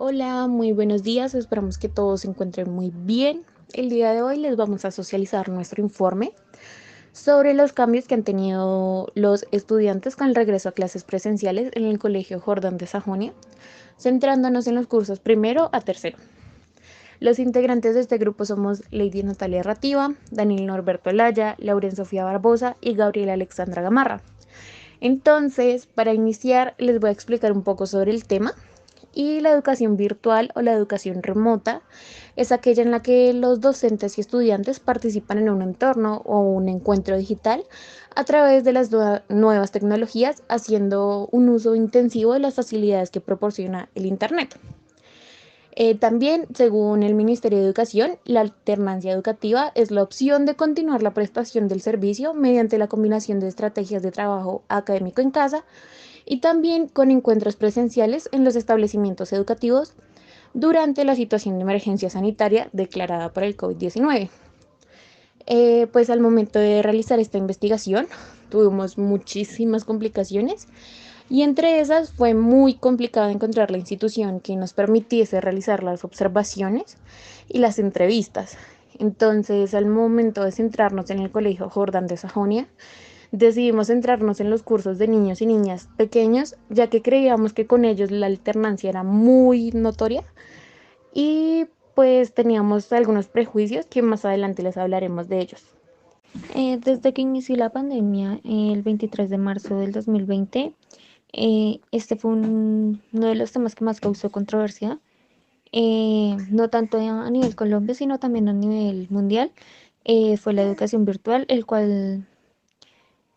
Hola, muy buenos días. Esperamos que todos se encuentren muy bien. El día de hoy les vamos a socializar nuestro informe sobre los cambios que han tenido los estudiantes con el regreso a clases presenciales en el Colegio Jordán de Sajonia, centrándonos en los cursos primero a tercero. Los integrantes de este grupo somos Lady Natalia Rativa, Daniel Norberto Laya, Lauren Sofía Barbosa y Gabriela Alexandra Gamarra. Entonces, para iniciar, les voy a explicar un poco sobre el tema. Y la educación virtual o la educación remota es aquella en la que los docentes y estudiantes participan en un entorno o un encuentro digital a través de las nuevas tecnologías, haciendo un uso intensivo de las facilidades que proporciona el Internet. También, según el Ministerio de Educación, la alternancia educativa es la opción de continuar la prestación del servicio mediante la combinación de estrategias de trabajo académico en casa y también con encuentros presenciales en los establecimientos educativos durante la situación de emergencia sanitaria declarada por el COVID-19. Pues al momento de realizar esta investigación tuvimos muchísimas complicaciones y entre esas fue muy complicado encontrar la institución que nos permitiese realizar las observaciones y las entrevistas. Entonces, al momento de centrarnos en el Colegio Jordán de Sajonia, decidimos centrarnos en los cursos de niños y niñas pequeños, ya que creíamos que con ellos la alternancia era muy notoria y pues teníamos algunos prejuicios que más adelante les hablaremos de ellos. Desde que inició la pandemia, el 23 de marzo del 2020, este fue uno de los temas que más causó controversia, no tanto a nivel Colombia, sino también a nivel mundial. Fue la educación virtual, el cual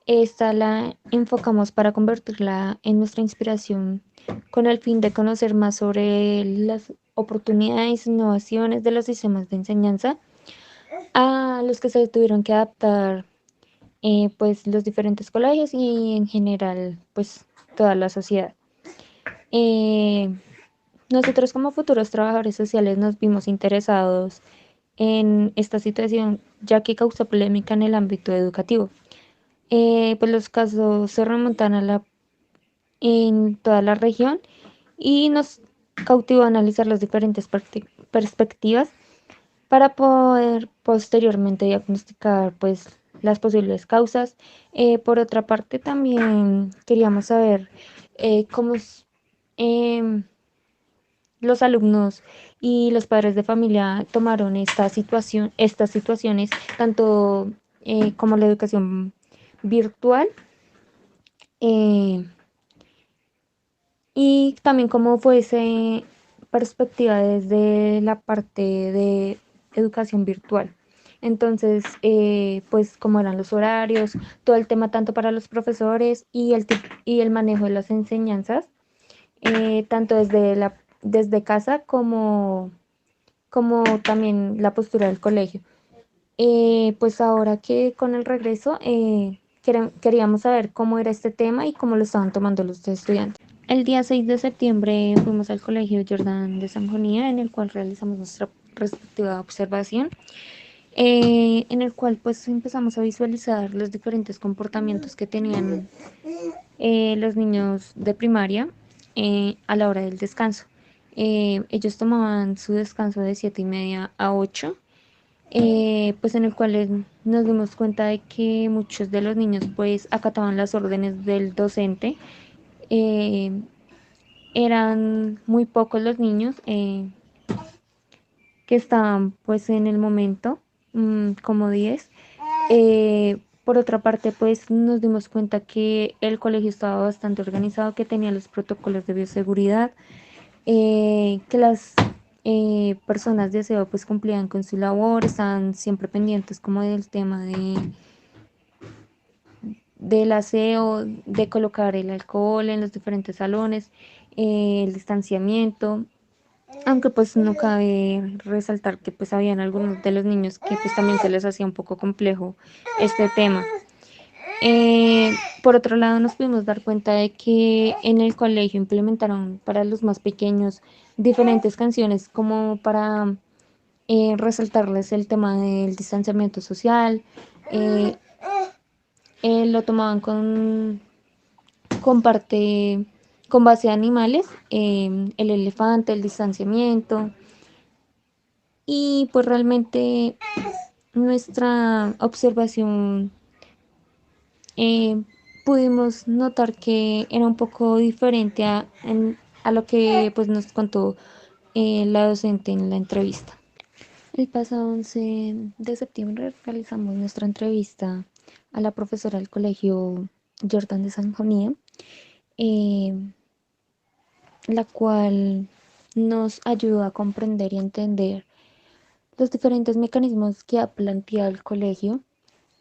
esta la enfocamos para convertirla en nuestra inspiración con el fin de conocer más sobre las oportunidades e innovaciones de los sistemas de enseñanza a los que se tuvieron que adaptar pues los diferentes colegios y en general pues toda la sociedad. Eh, Nosotros como futuros trabajadores sociales nos vimos interesados en esta situación ya que causó polémica en el ámbito educativo. Pues los casos se remontan en toda la región y nos cautivó analizar las diferentes perspectivas para poder posteriormente diagnosticar pues las posibles causas. Por otra parte, también queríamos saber cómo em, los alumnos y los padres de familia tomaron estas situaciones, tanto como la educación virtual, eh, y también cómo fue esa perspectiva desde la parte de educación virtual. Entonces, pues cómo eran los horarios, todo el tema tanto para los profesores y el manejo de las enseñanzas, tanto desde casa como también la postura del colegio. Pues ahora que con el regreso queríamos saber cómo era este tema y cómo lo estaban tomando los estudiantes. El día 6 de septiembre fuimos al Colegio Jordán de Sanjonía, en el cual realizamos nuestra respectiva observación, en el cual pues empezamos a visualizar los diferentes comportamientos que tenían los niños de primaria a la hora del descanso. Ellos tomaban su descanso de 7:30 a 8, pues en el cual nos dimos cuenta de que muchos de los niños pues acataban las órdenes del docente. eh, Eran muy pocos los niños que estaban pues en el momento, como 10. Por otra parte, pues nos dimos cuenta que el colegio estaba bastante organizado, que tenía los protocolos de bioseguridad, que las personas de aseo pues cumplían con su labor, estaban siempre pendientes como del tema del aseo, de colocar el alcohol en los diferentes salones, el distanciamiento. Aunque pues no cabe resaltar que pues habían algunos de los niños que pues también se les hacía un poco complejo este tema. Por otro lado nos pudimos dar cuenta de que en el colegio implementaron para los más pequeños diferentes canciones como para resaltarles el tema del distanciamiento social. eh, lo tomaban con parte con base a animales, el elefante, el distanciamiento, y pues realmente nuestra observación, eh, pudimos notar que era un poco diferente a lo que pues nos contó la docente en la entrevista. El pasado 11 de septiembre realizamos nuestra entrevista a la profesora del colegio Jordan de Sanjonía, eh, la cual nos ayuda a comprender y entender los diferentes mecanismos que ha planteado el colegio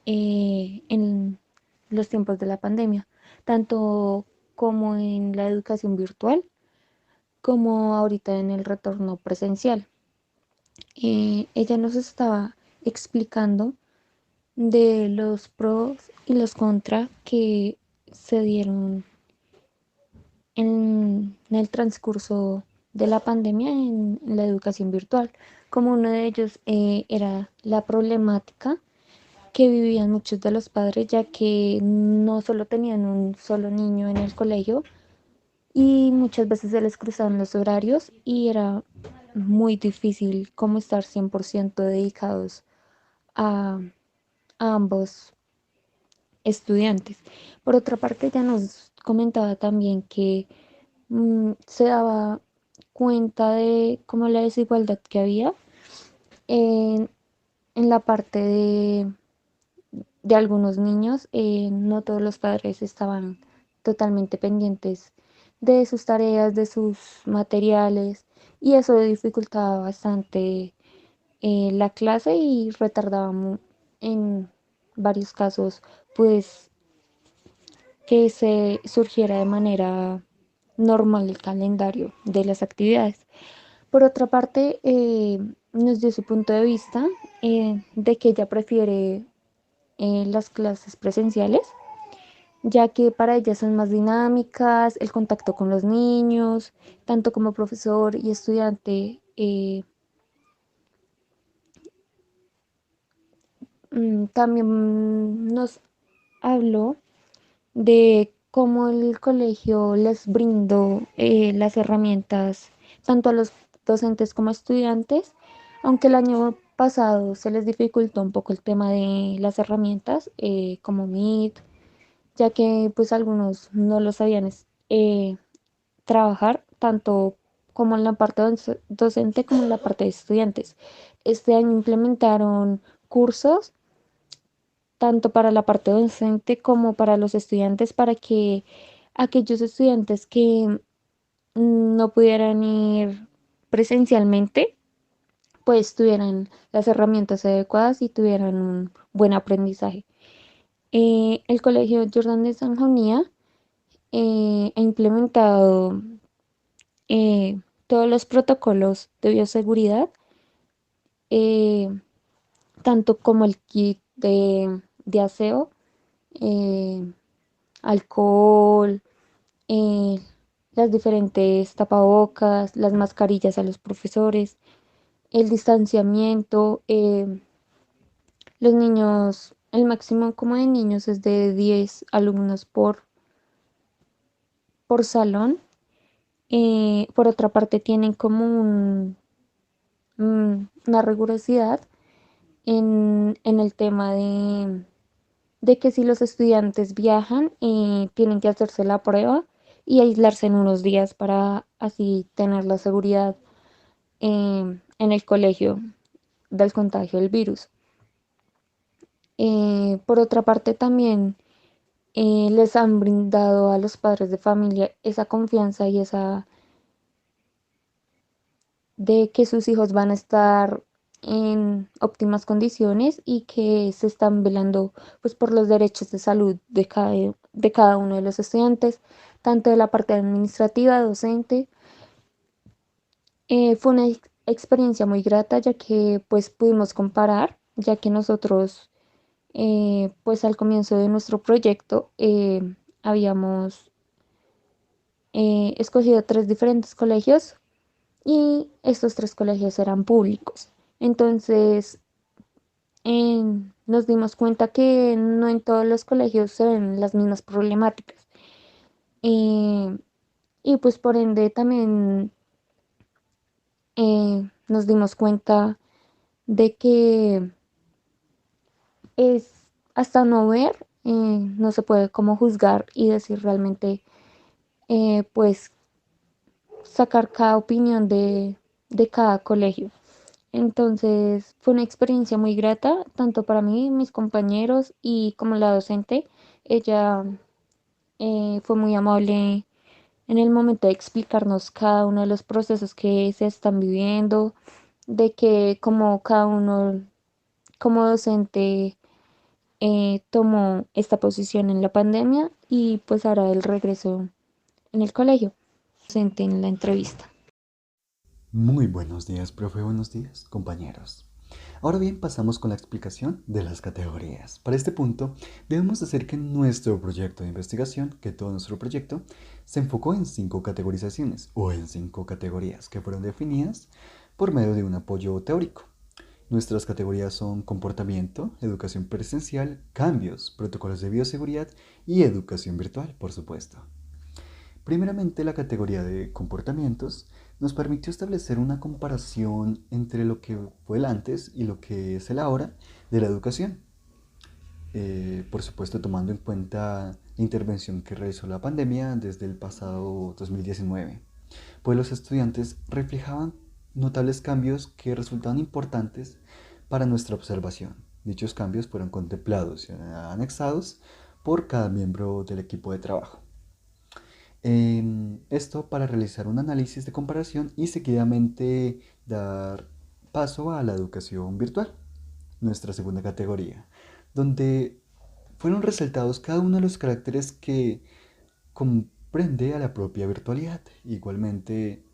en los tiempos de la pandemia, tanto como en la educación virtual, como ahorita en el retorno presencial. Ella nos estaba explicando de los pros y los contras que se dieron en el transcurso de la pandemia en la educación virtual. Como uno de ellos era la problemática que vivían muchos de los padres, ya que no solo tenían un solo niño en el colegio y muchas veces se les cruzaban los horarios y era muy difícil como estar 100% dedicados a, a ambos estudiantes. Por otra parte, ya nos comentaba también que se daba cuenta de como la desigualdad que había en, en la parte de algunos niños. No todos los padres estaban totalmente pendientes de sus tareas, de sus materiales, y eso dificultaba bastante la clase y retardaba en varios casos pues que se surgiera de manera normal el calendario de las actividades. Por otra parte, nos dio su punto de vista de que ella prefiere las clases presenciales, ya que para ella son más dinámicas, el contacto con los niños, tanto como profesor y estudiante. También nos habló de cómo el colegio les brindó las herramientas tanto a los docentes como a estudiantes, aunque el año pasado se les dificultó un poco el tema de las herramientas como Meet, ya que pues algunos no lo sabían trabajar tanto como en la parte docente como en la parte de estudiantes. Este año implementaron cursos tanto para la parte docente como para los estudiantes, para que aquellos estudiantes que no pudieran ir presencialmente, pues tuvieran las herramientas adecuadas y tuvieran un buen aprendizaje. El Colegio Jordán de San Jonía ha implementado todos los protocolos de bioseguridad, eh, tanto como el kit de aseo, eh, alcohol, eh, las diferentes tapabocas, las mascarillas a los profesores, el distanciamiento. Los niños, el máximo como de niños es de 10 alumnos por salón. Por otra parte, tienen como una rigurosidad en el tema de que si los estudiantes viajan, tienen que hacerse la prueba y aislarse en unos días para así tener la seguridad en el colegio del contagio del virus. Por otra parte, también les han brindado a los padres de familia esa confianza y esa de que sus hijos van a estar en óptimas condiciones y que se están velando pues por los derechos de salud de cada uno de los estudiantes, tanto de la parte administrativa, docente. Fue una experiencia muy grata, ya que pues pudimos comparar, ya que nosotros pues al comienzo de nuestro proyecto habíamos escogido tres diferentes colegios y estos tres colegios eran públicos. Entonces nos dimos cuenta que no en todos los colegios se ven las mismas problemáticas. Eh, y pues por ende también nos dimos cuenta de que es hasta no ver, no se puede como juzgar y decir realmente, pues sacar cada opinión de cada colegio. Entonces fue una experiencia muy grata, tanto para mí, mis compañeros y como la docente. Ella fue muy amable en el momento de explicarnos cada uno de los procesos que se están viviendo, de que como cada uno como docente tomó esta posición en la pandemia y pues ahora el regreso en el colegio, docente en la entrevista. Muy buenos días, profe, buenos días, compañeros. Ahora bien, pasamos con la explicación de las categorías. Para este punto, debemos decir que nuestro proyecto de investigación, que todo nuestro proyecto, se enfocó en 5 categorizaciones o en 5 categorías que fueron definidas por medio de un apoyo teórico. Nuestras categorías son comportamiento, educación presencial, cambios, protocolos de bioseguridad y educación virtual, por supuesto. Primeramente, la categoría de comportamientos nos permitió establecer una comparación entre lo que fue el antes y lo que es el ahora de la educación. Por supuesto, tomando en cuenta la intervención que realizó la pandemia desde el pasado 2019, pues los estudiantes reflejaban notables cambios que resultaban importantes para nuestra observación. Dichos cambios fueron contemplados y anexados por cada miembro del equipo de trabajo. Esto para realizar un análisis de comparación y seguidamente dar paso a la educación virtual, nuestra segunda categoría, donde fueron resaltados cada uno de los caracteres que comprende a la propia virtualidad, igualmente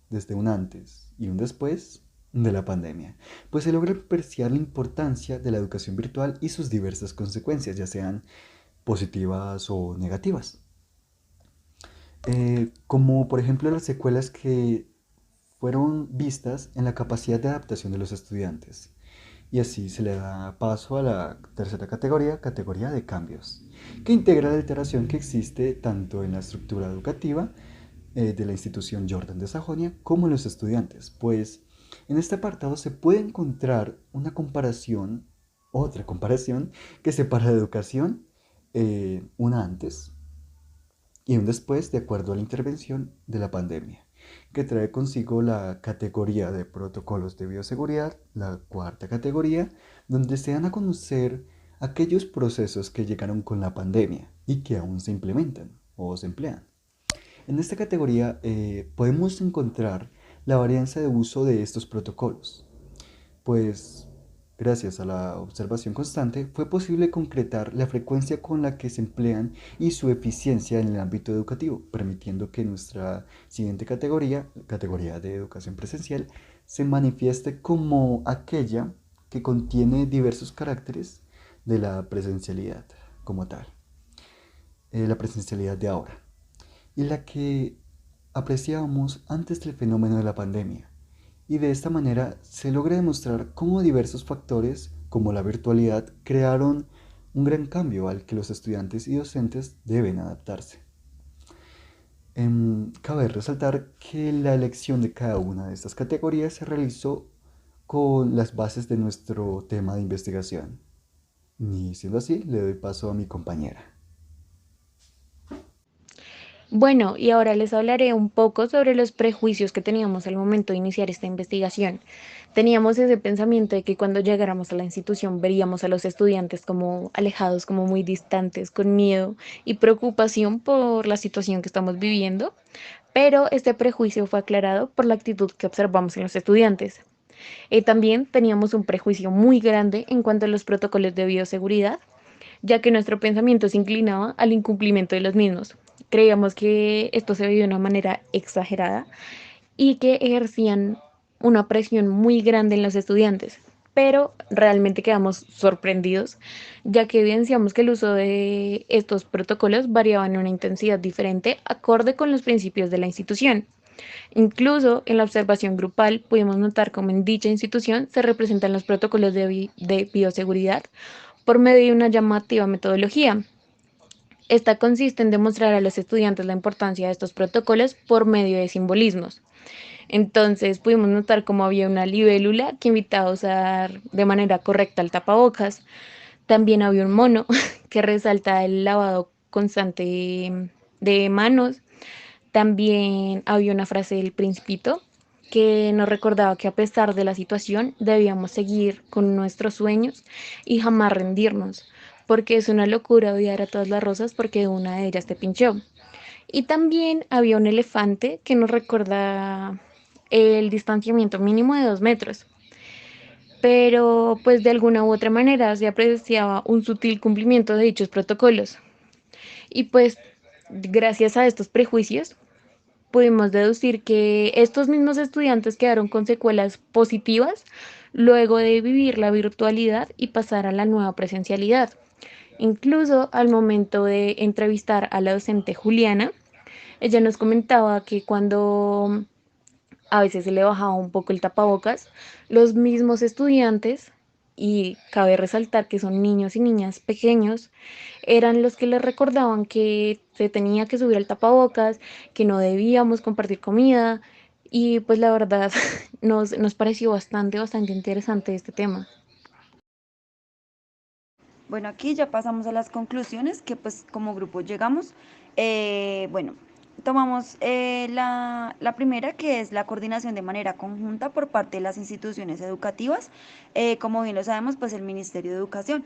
desde un antes y un después de la pandemia, pues se logra apreciar la importancia de la educación virtual y sus diversas consecuencias, ya sean positivas o negativas. Como por ejemplo las secuelas que fueron vistas en la capacidad de adaptación de los estudiantes. Y así se le da paso a la tercera categoría, categoría de cambios, que integra la alteración que existe tanto en la estructura educativa de la institución Jordan de Sajonia como en los estudiantes, pues en este apartado se puede encontrar una comparación, otra comparación, que separa la educación, una antes y un después de acuerdo a la intervención de la pandemia, que trae consigo la categoría de protocolos de bioseguridad, la cuarta categoría, donde se dan a conocer aquellos procesos que llegaron con la pandemia y que aún se implementan o se emplean. En esta categoría podemos encontrar la varianza de uso de estos protocolos, pues gracias a la observación constante fue posible concretar la frecuencia con la que se emplean y su eficiencia en el ámbito educativo, permitiendo que nuestra siguiente categoría, categoría de educación presencial, se manifieste como aquella que contiene diversos caracteres de la presencialidad como tal, la presencialidad de ahora, y la que apreciábamos antes del fenómeno de la pandemia, y de esta manera se logra demostrar cómo diversos factores, como la virtualidad, crearon un gran cambio al que los estudiantes y docentes deben adaptarse. Cabe resaltar que la elección de cada una de estas categorías se realizó con las bases de nuestro tema de investigación. Y siendo así, le doy paso a mi compañera. Bueno, y ahora les hablaré un poco sobre los prejuicios que teníamos al momento de iniciar esta investigación. Teníamos ese pensamiento de que cuando llegáramos a la institución veríamos a los estudiantes como alejados, como muy distantes, con miedo y preocupación por la situación que estamos viviendo, pero este prejuicio fue aclarado por la actitud que observamos en los estudiantes. También teníamos un prejuicio muy grande en cuanto a los protocolos de bioseguridad, ya que nuestro pensamiento se inclinaba al incumplimiento de los mismos. Creíamos que esto se veía de una manera exagerada y que ejercían una presión muy grande en los estudiantes, pero realmente quedamos sorprendidos, ya que evidenciamos que el uso de estos protocolos variaba en una intensidad diferente acorde con los principios de la institución. Incluso en la observación grupal pudimos notar cómo en dicha institución se representan los protocolos de bioseguridad por medio de una llamativa metodología. Esta consiste en demostrar a los estudiantes la importancia de estos protocolos por medio de simbolismos. Entonces pudimos notar cómo había una libélula que invitaba a usar de manera correcta el tapabocas. También había un mono que resalta el lavado constante de manos. También había una frase del Principito que nos recordaba que a pesar de la situación debíamos seguir con nuestros sueños y jamás rendirnos, porque es una locura odiar a todas las rosas porque una de ellas te pinchó. Y también había un elefante que nos recuerda el distanciamiento mínimo de 2 metros. Pero pues de alguna u otra manera se apreciaba un sutil cumplimiento de dichos protocolos. Y pues gracias a estos prejuicios pudimos deducir que estos mismos estudiantes quedaron con secuelas positivas luego de vivir la virtualidad y pasar a la nueva presencialidad. Incluso al momento de entrevistar a la docente Juliana, ella nos comentaba que cuando a veces se le bajaba un poco el tapabocas, los mismos estudiantes, y cabe resaltar que son niños y niñas pequeños, eran los que les recordaban que se tenía que subir el tapabocas, que no debíamos compartir comida, y pues la verdad nos pareció bastante interesante este tema. Bueno, aquí ya pasamos a las conclusiones que pues como grupo llegamos. Bueno, tomamos la primera, que es la coordinación de manera conjunta por parte de las instituciones educativas. Como bien lo sabemos, pues el Ministerio de Educación.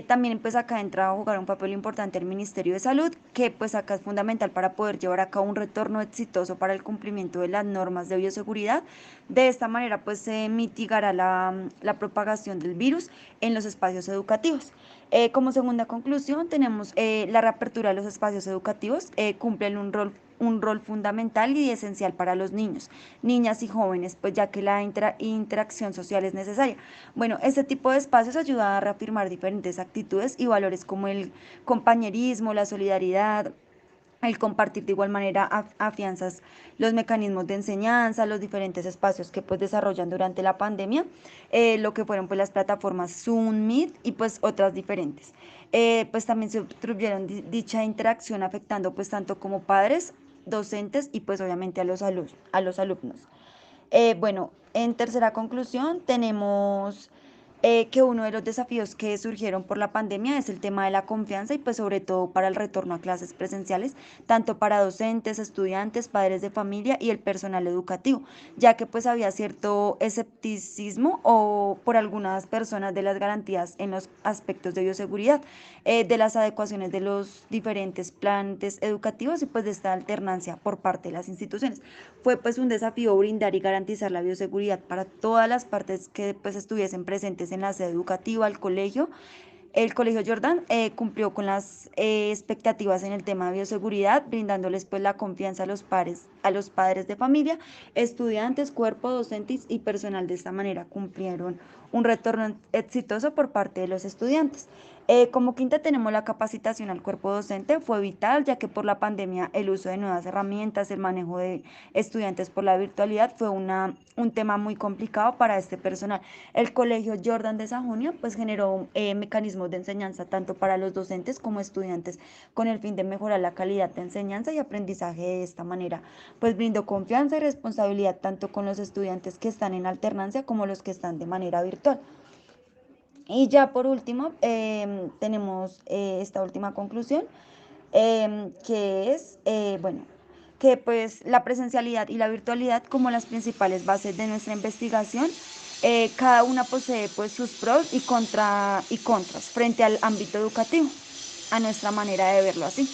También pues acá entra a jugar un papel importante el Ministerio de Salud, que pues acá es fundamental para poder llevar a cabo un retorno exitoso para el cumplimiento de las normas de bioseguridad. De esta manera pues se mitigará la propagación del virus en los espacios educativos. Como segunda conclusión, tenemos la reapertura de los espacios educativos, cumplen un rol fundamental y esencial para los niños, niñas y jóvenes, pues ya que la interacción social es necesaria. Bueno, este tipo de espacios ayuda a reafirmar diferentes actitudes y valores como el compañerismo, la solidaridad, el compartir de igual manera afianzas los mecanismos de enseñanza, los diferentes espacios que pues desarrollan durante la pandemia, lo que fueron pues las plataformas Zoom, Meet y pues otras diferentes. Pues también se obtuvieron dicha interacción afectando pues tanto como padres, docentes y pues obviamente a los alumnos. Bueno, en tercera conclusión tenemos que uno de los desafíos que surgieron por la pandemia es el tema de la confianza y pues sobre todo para el retorno a clases presenciales, tanto para docentes, estudiantes, padres de familia y el personal educativo, ya que pues había cierto escepticismo o por algunas personas de las garantías en los aspectos de bioseguridad, de las adecuaciones de los diferentes planes educativos y pues de esta alternancia por parte de las instituciones. Fue pues un desafío brindar y garantizar la bioseguridad para todas las partes que pues estuviesen presentes en la sede educativa, el colegio. El Colegio Jordan cumplió con las expectativas en el tema de bioseguridad, brindándoles pues la confianza a los padres de familia, estudiantes, cuerpo docentes y personal. De esta manera cumplieron un retorno exitoso por parte de los estudiantes. Como quinta tenemos la capacitación al cuerpo docente, fue vital ya que por la pandemia el uso de nuevas herramientas, el manejo de estudiantes por la virtualidad fue un tema muy complicado para este personal. El Colegio Jordan de Sajonia pues generó mecanismos de enseñanza tanto para los docentes como estudiantes con el fin de mejorar la calidad de enseñanza y aprendizaje. De esta manera pues brindó confianza y responsabilidad tanto con los estudiantes que están en alternancia como los que están de manera virtual. Y ya por último, tenemos esta última conclusión, que es, bueno, que pues la presencialidad y la virtualidad como las principales bases de nuestra investigación, cada una posee pues sus pros y contras frente al ámbito educativo, a nuestra manera de verlo así.